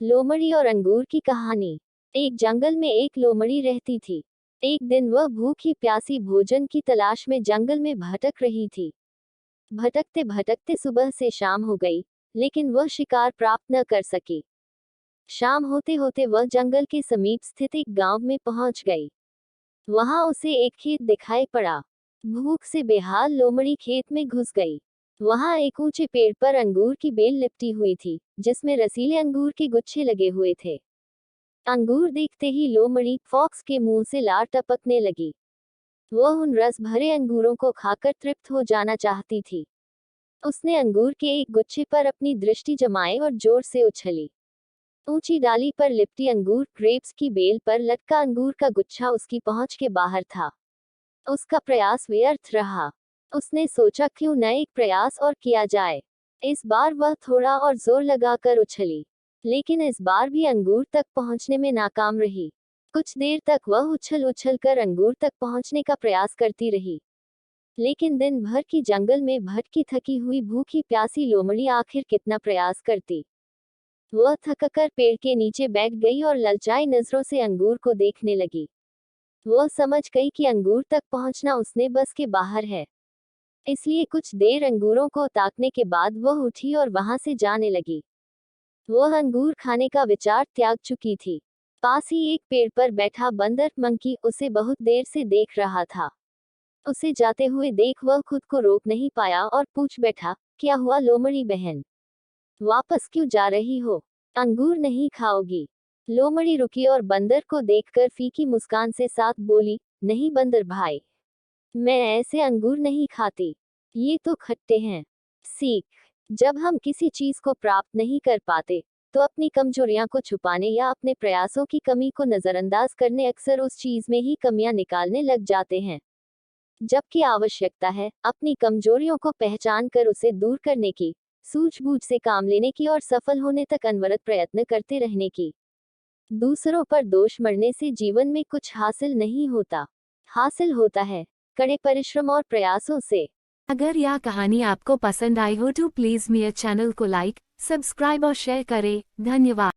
लोमड़ी और अंगूर की कहानी। एक जंगल में एक लोमड़ी रहती थी। एक दिन वह भूखी प्यासी भोजन की तलाश में जंगल में भटक रही थी। भटकते भटकते सुबह से शाम हो गई, लेकिन वह शिकार प्राप्त न कर सकी। शाम होते होते वह जंगल के समीप स्थित एक गांव में पहुंच गई। वहां उसे एक खेत दिखाई पड़ा। भूख से बेहाल लोमड़ी खेत में घुस गई। वहां एक ऊंचे पेड़ पर अंगूर की बेल लिपटी हुई थी, जिसमें रसीले अंगूर के गुच्छे लगे हुए थे। अंगूर देखते ही लोमड़ी फॉक्स के मुंह से लार टपकने लगी। वह उन रस भरे अंगूरों को खाकर तृप्त हो जाना चाहती थी। उसने अंगूर के एक गुच्छे पर अपनी दृष्टि जमाई और जोर से उछली। ऊंची डाली पर लिपटी अंगूर ग्रेप्स की बेल पर लटका अंगूर का गुच्छा उसकी पहुंच के बाहर था। उसका प्रयास व्यर्थ रहा। उसने सोचा क्यों न एक प्रयास और किया जाए। इस बार वह थोड़ा और जोर लगाकर उछली, लेकिन इस बार भी अंगूर तक पहुंचने में नाकाम रही। कुछ देर तक वह उछल उछल कर अंगूर तक पहुंचने का प्रयास करती रही, लेकिन दिन भर की जंगल में भटकी थकी हुई भूखी प्यासी लोमड़ी आखिर कितना प्रयास करती। वह थककर पेड़ के नीचे बैठ गई और ललचाई नजरों से अंगूर को देखने लगी। वह समझ गई कि अंगूर तक पहुंचना उसने बस के बाहर है, इसलिए कुछ देर अंगूरों को ताकने के बाद वह उठी और वहां से जाने लगी। वह अंगूर खाने का विचार त्याग चुकी थी। पास ही एक पेड़ पर बैठा बंदर मंकी उसे बहुत देर से देख रहा था। उसे जाते हुए देख वह खुद को रोक नहीं पाया और पूछ बैठा, क्या हुआ लोमड़ी बहन? वापस क्यों जा रही हो? अंगूर नहीं खाओगी? लोमड़ी रुकी और बंदर को देखकर फीकी मुस्कान से साथ बोली, नहीं बंदर भाई, मैं ऐसे अंगूर नहीं खाती। ये तो खट्टे हैं। सीख, जब हम किसी चीज को प्राप्त नहीं कर पाते, तो अपनी कमजोरियां को छुपाने या अपने प्रयासों की कमी को नजरअंदाज करने अक्सर उस चीज में ही कमियां निकालने लग जाते हैं। जबकि आवश्यकता है अपनी कमजोरियों को पहचान कर उसे दूर करने की, सूझबूझ से काम लेने की और सफल होने तक अनवरत प्रयत्न करते रहने की। दूसरों पर दोष मढ़ने से जीवन में कुछ हासिल नहीं होता। हासिल होता है कड़े परिश्रम और प्रयासों से। अगर यह कहानी आपको पसंद आई हो तो प्लीज़ मेरे चैनल को लाइक, सब्सक्राइब और शेयर करें। धन्यवाद।